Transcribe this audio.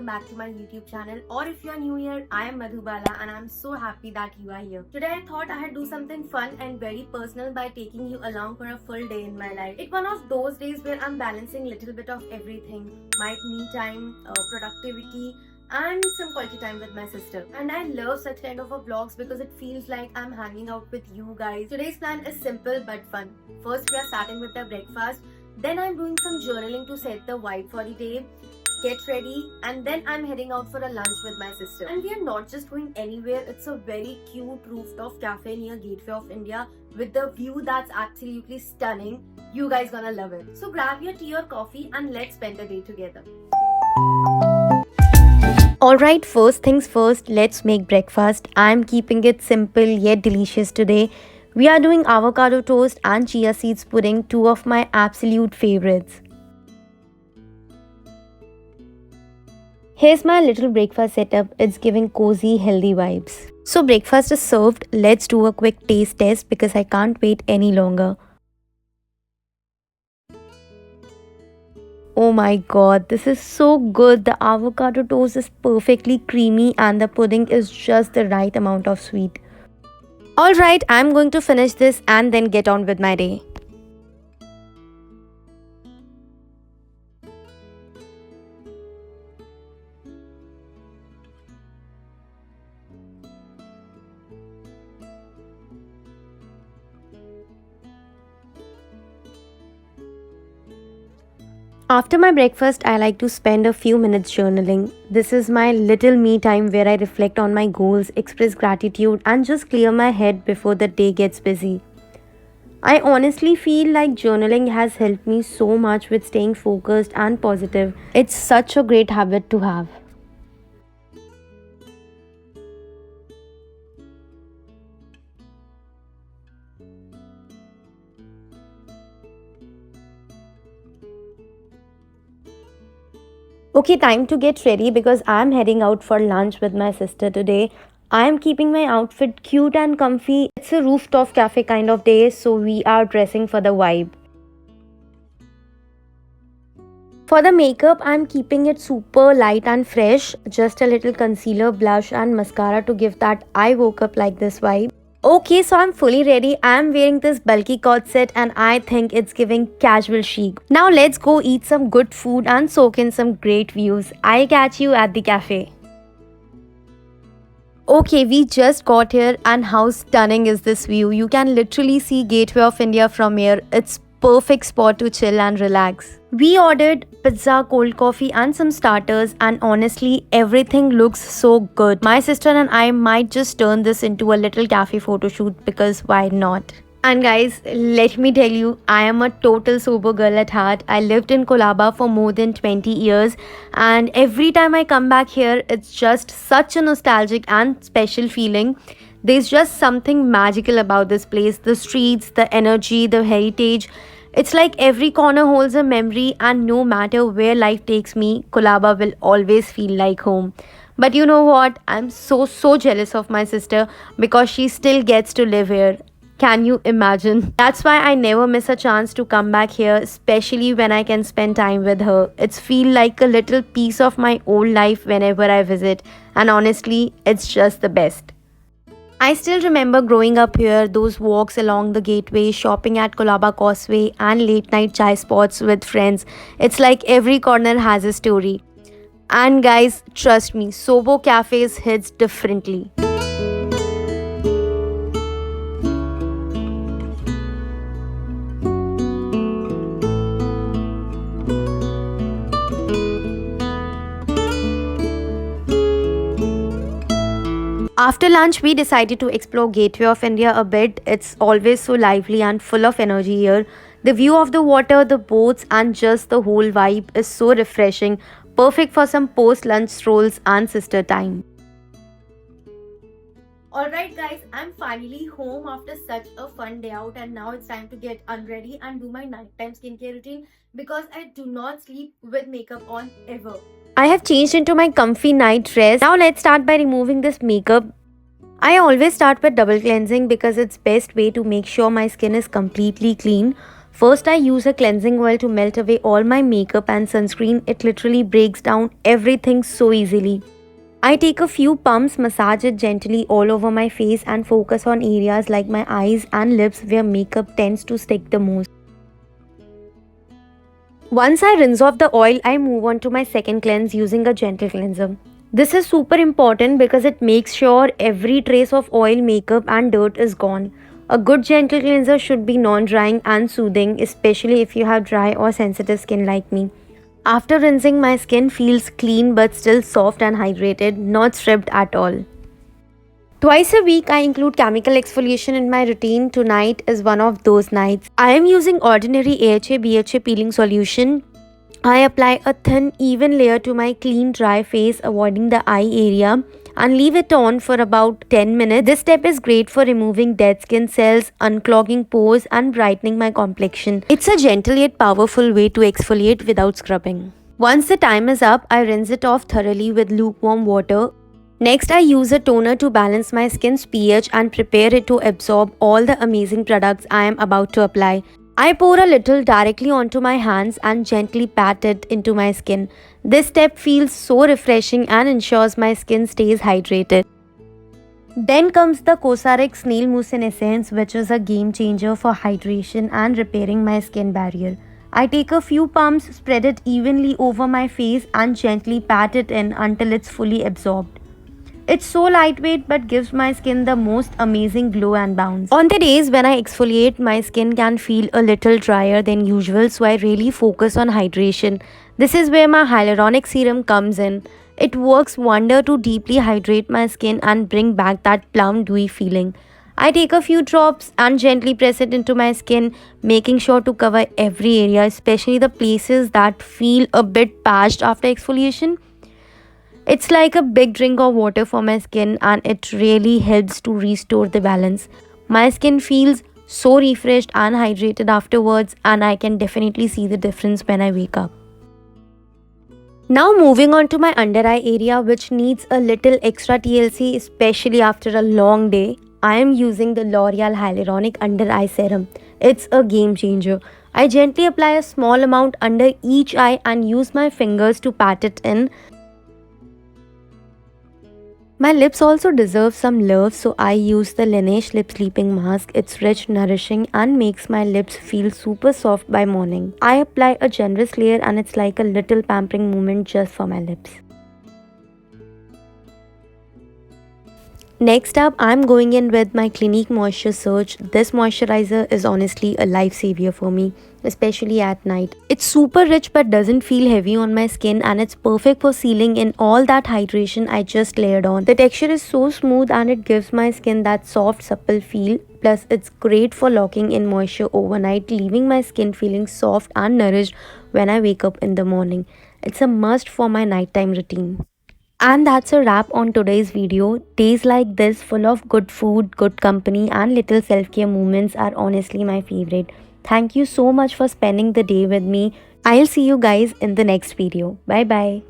welcome back to my YouTube channel. Or if you are new here, I am Madhubala and I'm so happy that you are here. Today I thought I had do something fun and very personal by taking you along for a full day in my life. It's one of those days where I'm balancing little bit of everything. My me time, productivity, and some quality time with my sister. And I love such kind of a vlogs because it feels like I'm hanging out with you guys. Today's plan is simple but fun. First we are starting with the breakfast. Then I'm doing some journaling to set the vibe for the day, get ready, and then I'm heading out for a lunch with my sister. And we are not just going anywhere, it's a very cute rooftop cafe near Gateway of India with the view that's absolutely stunning. You guys gonna love it. So grab your tea or coffee and let's spend the day together. Alright, first things first, let's make breakfast. I'm keeping it simple yet delicious today. We are doing avocado toast and chia seeds pudding, two of my absolute favorites. Here's my little breakfast setup. It's giving cozy, healthy vibes. So breakfast is served. Let's do a quick taste test because I can't wait any longer. Oh my god, this is so good. The avocado toast is perfectly creamy and the pudding is just the right amount of sweet. Alright, I'm going to finish this and then get on with my day. After my breakfast, I like to spend a few minutes journaling. This is my little me time where I reflect on my goals, express gratitude, and just clear my head before the day gets busy. I honestly feel like journaling has helped me so much with staying focused and positive. It's such a great habit to have. Okay, time to get ready because I'm heading out for lunch with my sister today. I'm keeping my outfit cute and comfy. It's a rooftop cafe kind of day, so we are dressing for the vibe. For the makeup, I'm keeping it super light and fresh. Just a little concealer, blush and mascara to give that I woke up like this vibe. Okay, so I'm fully ready. I'm wearing this bulky cord set and I think it's giving casual chic. Now let's go eat some good food and soak in some great views. I'll catch you at the cafe. Okay, we just got here and how stunning is this view. You can literally see Gateway of India from here. It's perfect spot to chill and relax. We ordered pizza, cold coffee and some starters and honestly everything looks so good. My sister and I might just turn this into a little cafe photo shoot because why not? And guys, let me tell you, I am a total sober girl at heart. I lived in Colaba for more than 20 years and every time I come back here, it's just such a nostalgic and special feeling. There's just something magical about this place. The streets, the energy, the heritage. It's like every corner holds a memory and no matter where life takes me, Colaba will always feel like home. But you know what? I'm so jealous of my sister because she still gets to live here. Can you imagine? That's why I never miss a chance to come back here, especially when I can spend time with her. It's feel like a little piece of my old life whenever I visit, and honestly, it's just the best. I still remember growing up here, those walks along the gateway, shopping at Colaba Causeway, and late night chai spots with friends. It's like every corner has a story. And guys, trust me, Sobo Cafes hits differently. After lunch, we decided to explore Gateway of India a bit. It's always so lively and full of energy here. The view of the water, the boats and just the whole vibe is so refreshing. Perfect for some post-lunch strolls and sister time. Alright guys, I'm finally home after such a fun day out and now it's time to get unready and do my nighttime skincare routine because I do not sleep with makeup on ever. I have changed into my comfy night dress. Now let's start by removing this makeup. I always start with double cleansing because it's best way to make sure my skin is completely clean. First, I use a cleansing oil to melt away all my makeup and sunscreen. It literally breaks down everything so easily. I take a few pumps, massage it gently all over my face, and focus on areas like my eyes and lips where makeup tends to stick the most. Once I rinse off the oil, I move on to my second cleanse using a gentle cleanser. This is super important because it makes sure every trace of oil, makeup, and dirt is gone. A good gentle cleanser should be non drying and soothing, especially if you have dry or sensitive skin like me. After rinsing, my skin feels clean but still soft and hydrated, not stripped at all. Twice a week, I include chemical exfoliation in my routine. Tonight is one of those nights. I am using ordinary AHA BHA peeling solution. I apply a thin, even layer to my clean, dry face, avoiding the eye area, and leave it on for about 10 minutes. This step is great for removing dead skin cells, unclogging pores, and brightening my complexion. It's a gentle yet powerful way to exfoliate without scrubbing. Once the time is up, I rinse it off thoroughly with lukewarm water. Next, I use a toner to balance my skin's pH and prepare it to absorb all the amazing products I am about to apply. I pour a little directly onto my hands and gently pat it into my skin. This step feels so refreshing and ensures my skin stays hydrated. Then comes the Cosrx Snail Mucin Essence, which is a game changer for hydration and repairing my skin barrier. I take a few pumps, spread it evenly over my face, and gently pat it in until it's fully absorbed. It's so lightweight but gives my skin the most amazing glow and bounce. On the days when I exfoliate, my skin can feel a little drier than usual, so I really focus on hydration. This is where my hyaluronic serum comes in. It works wonder to deeply hydrate my skin and bring back that plum dewy feeling. I take a few drops and gently press it into my skin, making sure to cover every area, especially the places that feel a bit patched after exfoliation. It's like a big drink of water for my skin, and it really helps to restore the balance. My skin feels so refreshed and hydrated afterwards, and I can definitely see the difference when I wake up. Now moving on to my under eye area, which needs a little extra TLC, especially after a long day. I am using the L'Oreal Hyaluronic Under Eye Serum. It's a game changer. I gently apply a small amount under each eye and use my fingers to pat it in. My lips also deserve some love, so I use the Laneige Lip Sleeping Mask. It's rich, nourishing, and makes my lips feel super soft by morning. I apply a generous layer, and it's like a little pampering moment just for my lips. Next up, I'm going in with my Clinique Moisture Surge. This moisturizer is honestly a lifesaver for me, especially at night. It's super rich but doesn't feel heavy on my skin, and it's perfect for sealing in all that hydration I just layered on. The texture is so smooth and it gives my skin that soft, supple feel. Plus, it's great for locking in moisture overnight, leaving my skin feeling soft and nourished when I wake up in the morning. It's a must for my nighttime routine. And that's a wrap on today's video. Days like this, full of good food, good company, and little self-care moments, are honestly my favorite. Thank you so much for spending the day with me. I'll see you guys in the next video. Bye bye.